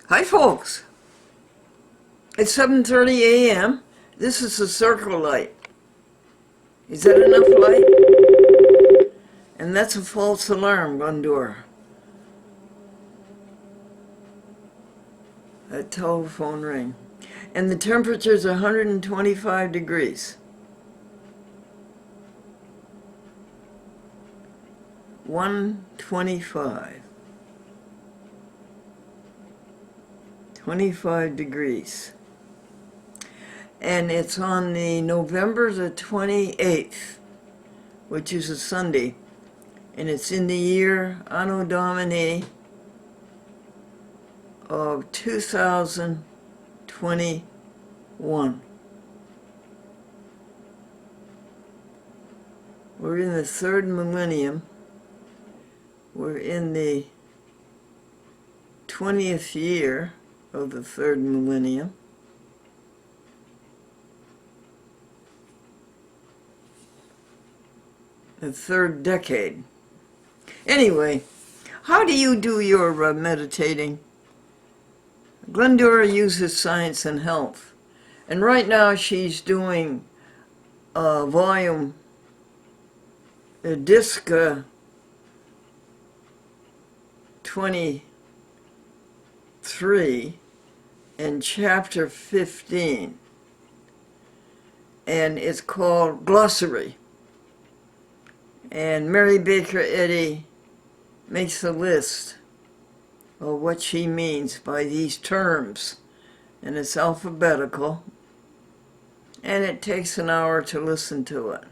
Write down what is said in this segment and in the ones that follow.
Hi folks, it's 7:30 a.m. This is the circle light. Is that enough light? And that's a false alarm, Gondor. A telephone ring. And the temperature is 125 degrees. 125. 25 degrees. And it's on the November the 28th, which is a Sunday. And it's in the year Anno Domini of 2021. We're in the third millennium. We're in the 20th year of the third millennium. The third decade. Anyway, how do you do your meditating? Glendora uses science and health. And right now she's doing volume, disc 23 and chapter 15. And it's called Glossary. And Mary Baker Eddy makes a list of what she means by these terms. And it's alphabetical. And it takes an hour to listen to it.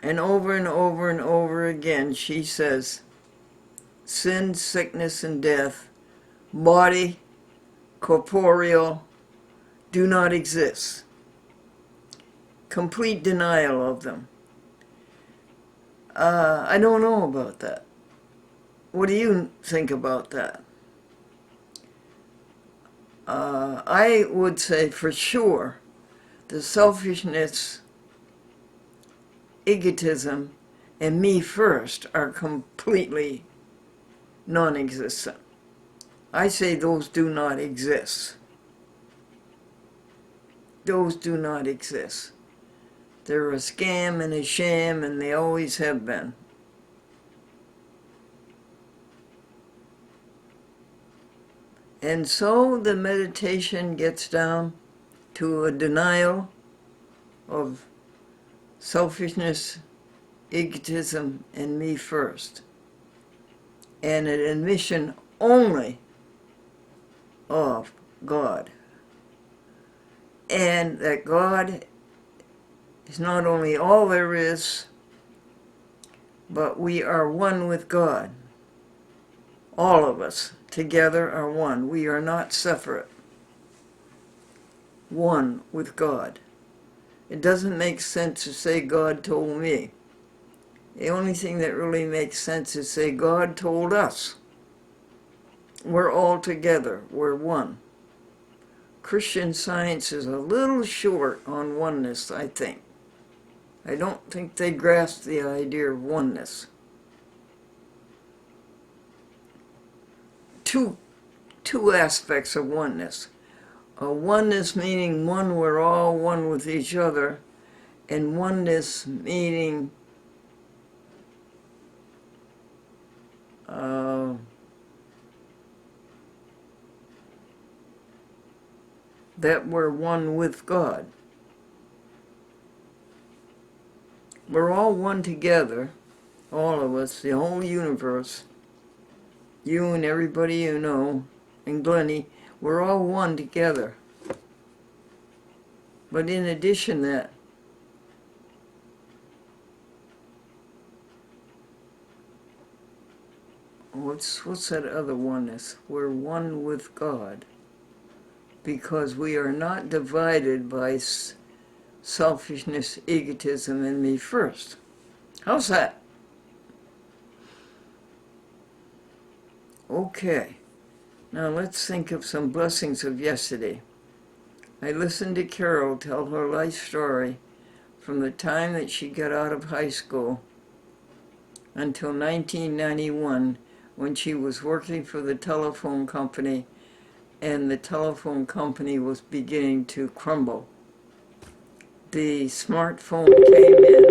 And over and over again, she says, sin, sickness, and death, body, corporeal, do not exist. Complete denial of them. I don't know about that. What do you think about that? I would say for sure the selfishness, egotism, and me first are completely non-existent. I say those do not exist. Those do not exist. They're a scam and a sham, and they always have been. And so the meditation gets down to a denial of selfishness, egotism, and me first. And an admission only of God. And that God is not only all there is, but we are one with God. All of us together are one. We are not separate. One with God. It doesn't make sense to say God told me. The only thing that really makes sense is say God told us. We're all together. We're one. Christian Science is a little short on oneness, I think. I don't think they grasp the idea of oneness. Two aspects of oneness. Oneness meaning one, we're all one with each other, and oneness meaning that we're one with God. We're all one together, all of us, the whole universe, you and everybody you know, and Glennie, we're all one together. But in addition to that, what's that other oneness? We're one with God. Because we are not divided by selfishness, egotism, and me first. How's that? Okay. Now let's think of some blessings of yesterday. I listened to Carol tell her life story from the time that she got out of high school until 1991, when she was working for the telephone company, and the telephone company was beginning to crumble. The smartphone came in.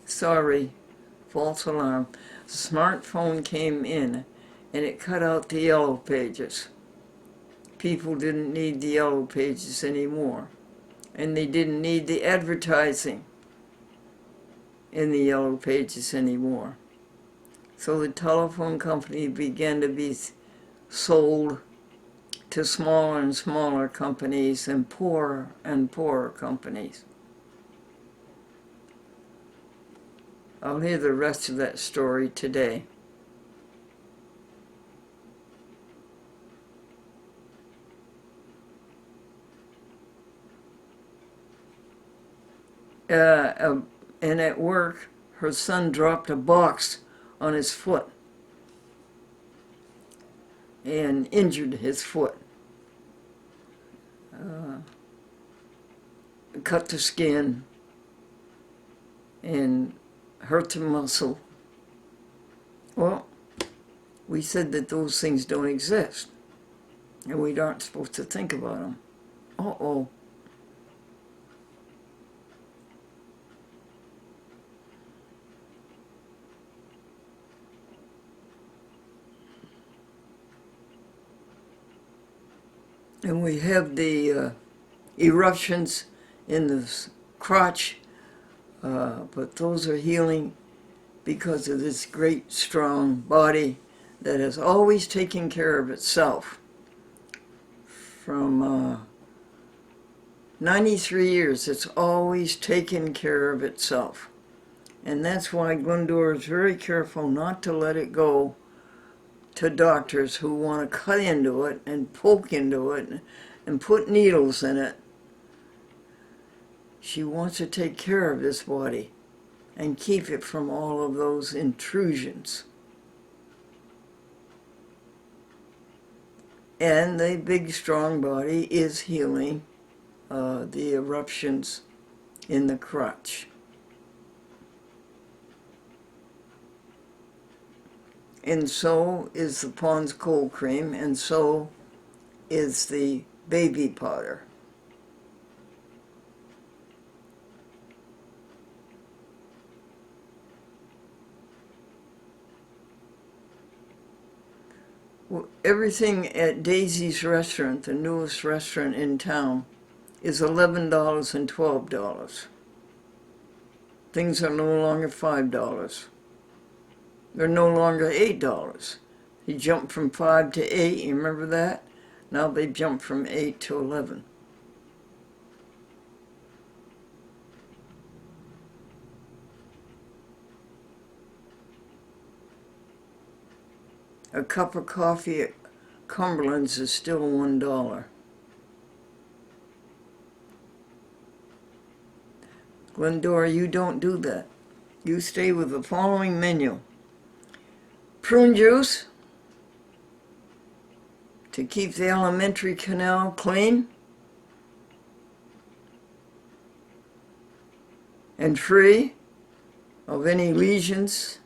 Sorry, false alarm. Smartphone came in, and it cut out the yellow pages. People didn't need the yellow pages anymore, and they didn't need the advertising in the yellow pages anymore. So the telephone company began to be sold to smaller and smaller companies and poorer companies. I'll hear the rest of that story today. And at work, her son dropped a box on his foot and injured his foot. Cut the skin and hurt the muscle. Well, we said that those things don't exist, and we aren't supposed to think about them. Uh-oh. And we have the eruptions in the crotch, but those are healing because of this great, strong body that has always taken care of itself. From 93 years, it's always taken care of itself. And that's why Glendora is very careful not to let it go to doctors who want to cut into it and poke into it and put needles in it. She wants to take care of this body and keep it from all of those intrusions. And the big, strong body is healing the eruptions in the crotch. And so is the Pond's cold cream, and so is the baby powder. Well, everything at Daisy's restaurant, the newest restaurant in town, is $11 and $12. Things are no longer $5. They're no longer $8. He jumped from 5 to 8, you remember that? Now they jumped from 8 to 11. A cup of coffee at Cumberland's is still $1. Glendora, you don't do that. You stay with the following menu. Prune juice to keep the alimentary canal clean and free of any lesions.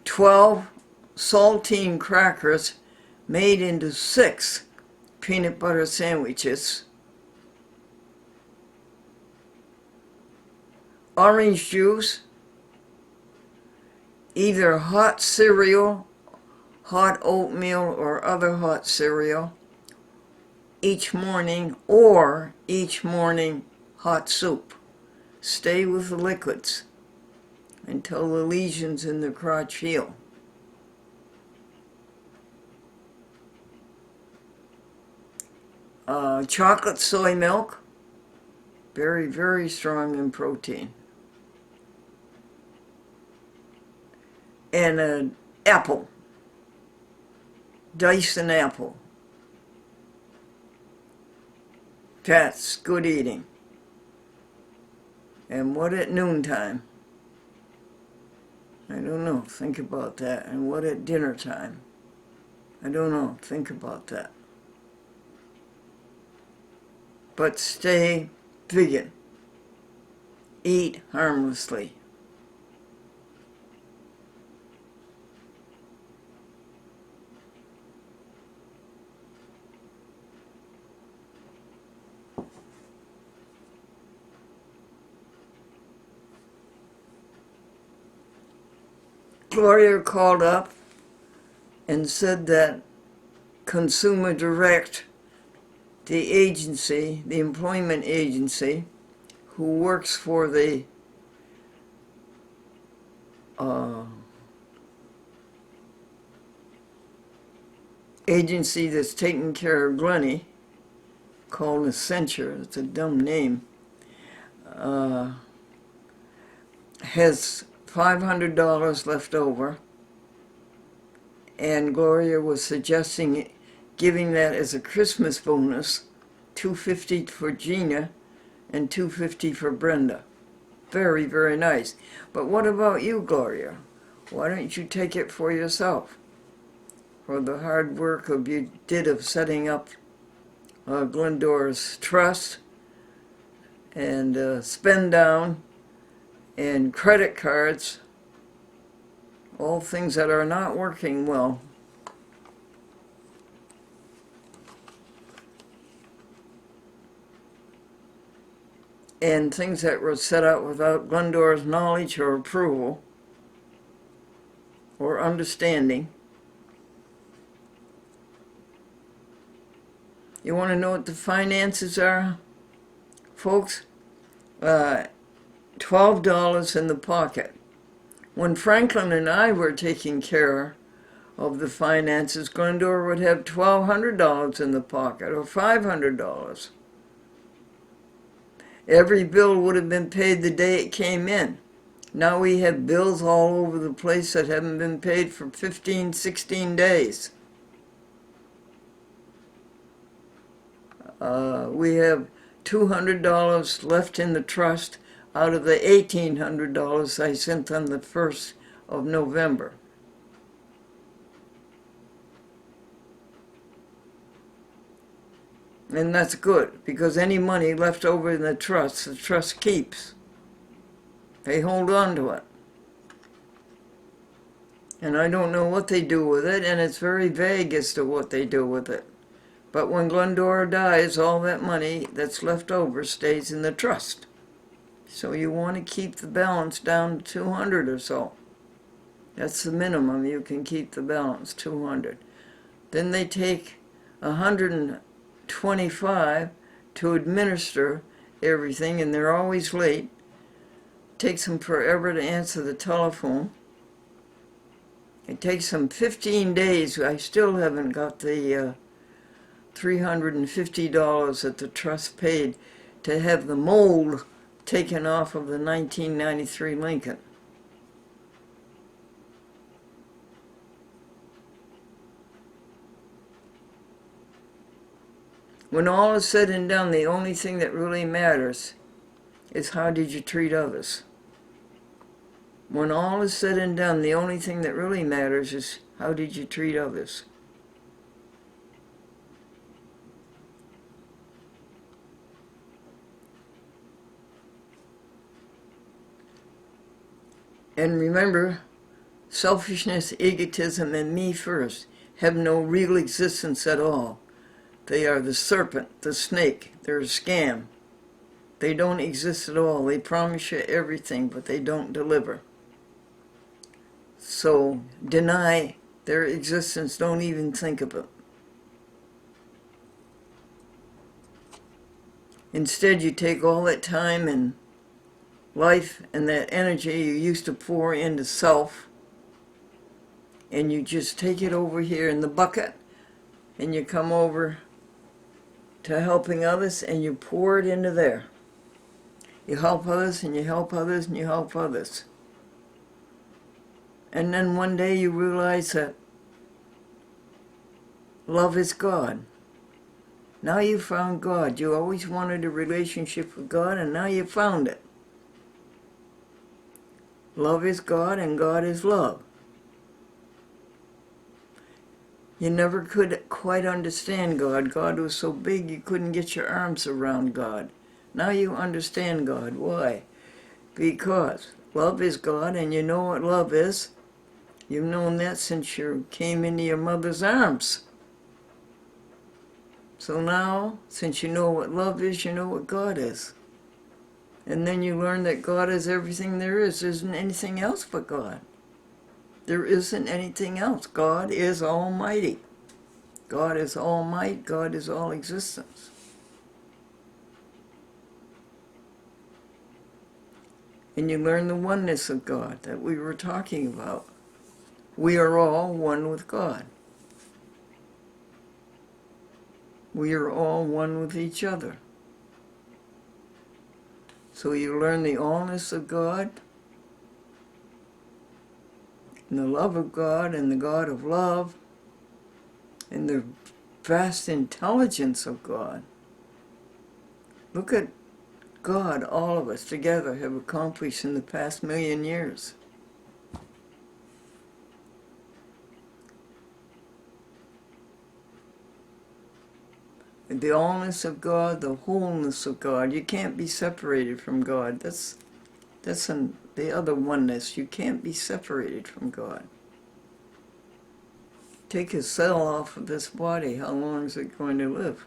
12 saltine crackers made into 6 peanut butter sandwiches. Orange juice, either hot cereal, hot oatmeal, or other hot cereal each morning, or each morning hot soup. Stay with the liquids until the lesions in the crotch heal. Chocolate soy milk, very, very strong in protein. And an apple, dice an apple. That's good eating. And what at noontime? I don't know, think about that. And what at dinner time? I don't know, think about that. But stay vegan. Eat harmlessly. Gloria called up and said that Consumer Direct, the agency, the employment agency, who works for the agency that's taking care of Glennie, called Accenture, it's a dumb name, has $500 left over, and Gloria was suggesting giving that as a Christmas bonus, $250 for Gina and $250 for Brenda. Very, very nice. But what about you, Gloria? Why don't you take it for yourself? For the hard work you did of setting up Glendora's trust and spend down and credit cards, all things that are not working well. And things that were set up without Glendora's knowledge or approval or understanding. You want to know what the finances are, folks? $12 in the pocket. When Franklin and I were taking care of the finances, Glendora would have $1,200 in the pocket or $500. Every bill would have been paid the day it came in. Now we have bills all over the place that haven't been paid for 15, 16 days. We have $200 left in the trust out of the $1,800 I sent on the 1st of November. And that's good, because any money left over in the trust keeps. They hold on to it. And I don't know what they do with it, and it's very vague as to what they do with it. But when Glendora dies, all that money that's left over stays in the trust. So you want to keep the balance down to 200 or so. That's the minimum you can keep the balance, 200. Then they take 125 to administer everything, and they're always late. It takes them forever to answer the telephone. It takes them 15 days. I still haven't got the $350 that the trust paid to have the mold taken off of the 1993 Lincoln. When all is said and done, the only thing that really matters is how did you treat others. When all is said and done, the only thing that really matters is how did you treat others. And remember, selfishness, egotism, and me first have no real existence at all. They are the serpent, the snake. They're a scam. They don't exist at all. They promise you everything, but they don't deliver. So deny their existence. Don't even think of it. Instead, you take all that time and life and that energy you used to pour into self, and you just take it over here in the bucket, and you come over to helping others, and you pour it into there. You help others, and you help others, and you help others. And then one day you realize that love is God. Now you found God. You always wanted a relationship with God, and now you found it. Love is God, and God is love. You never could quite understand God. God was so big you couldn't get your arms around God. Now you understand God. Why? Because love is God, and you know what love is. You've known that since you came into your mother's arms. So now, since you know what love is, you know what God is. And then you learn that God is everything there is. There isn't anything else but God. There isn't anything else. God is almighty. God is all might. God is all existence. And you learn the oneness of God that we were talking about. We are all one with God. We are all one with each other. So you learn the allness of God, and the love of God, and the God of love, and the vast intelligence of God. Look at God, all of us together have accomplished in the past 1,000,000 years. The allness of God, the wholeness of God. You can't be separated from God. That's the other oneness. You can't be separated from God. Take a cell off of this body, how long is it going to live?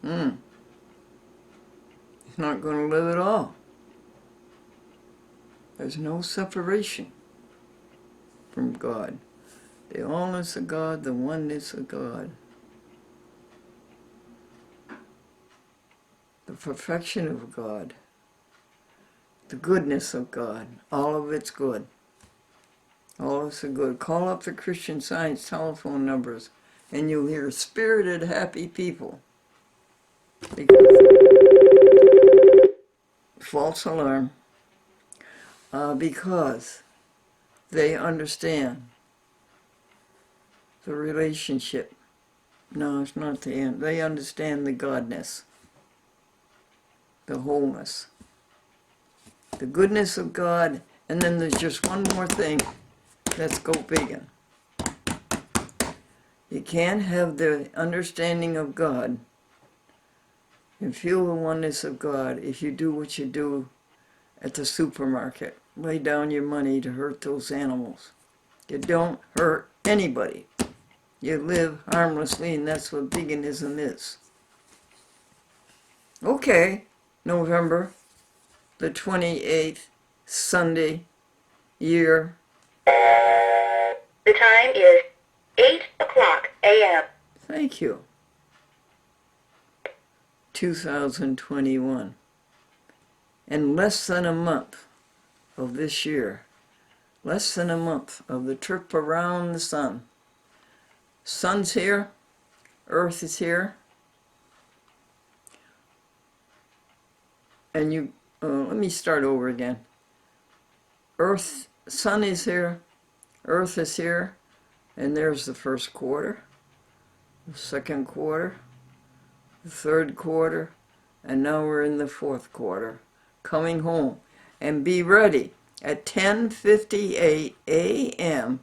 It's not going to live at all. There's no separation from God. The allness of God, the oneness of God. The perfection of God. The goodness of God. All of it's good. All of it's good. Call up the Christian Science telephone numbers and you'll hear spirited, happy people. False alarm. Because they understand the relationship. No, it's not the end. They understand the Godness, the wholeness, the goodness of God, and then there's just one more thing. Let's go vegan. You can't have the understanding of God and feel the oneness of God if you do what you do at the supermarket. Lay down your money to hurt those animals. You don't hurt anybody. You live harmlessly, and that's what veganism is. Okay, November the 28th, Sunday, year. The time is 8 o'clock a.m. Thank you. 2021. And less than a month of this year, less than a month of the trip around the sun. Sun's here, Earth is here, and let me start over again. Sun is here, Earth is here, and there's the first quarter, the second quarter, the third quarter, and now we're in the fourth quarter, coming home. And be ready at 10:58 a.m.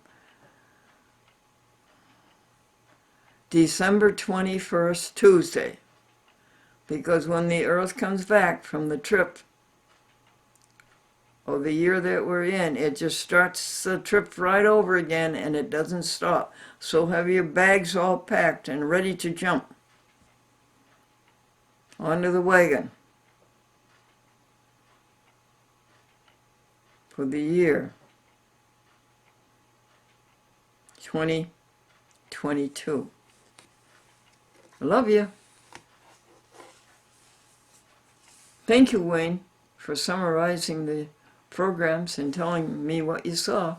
December 21st, Tuesday, because when the Earth comes back from the trip of the year that we're in, it just starts the trip right over again, and it doesn't stop. So have your bags all packed and ready to jump onto the wagon for the year 2022. I love you. Thank you, Wayne, for summarizing the programs and telling me what you saw.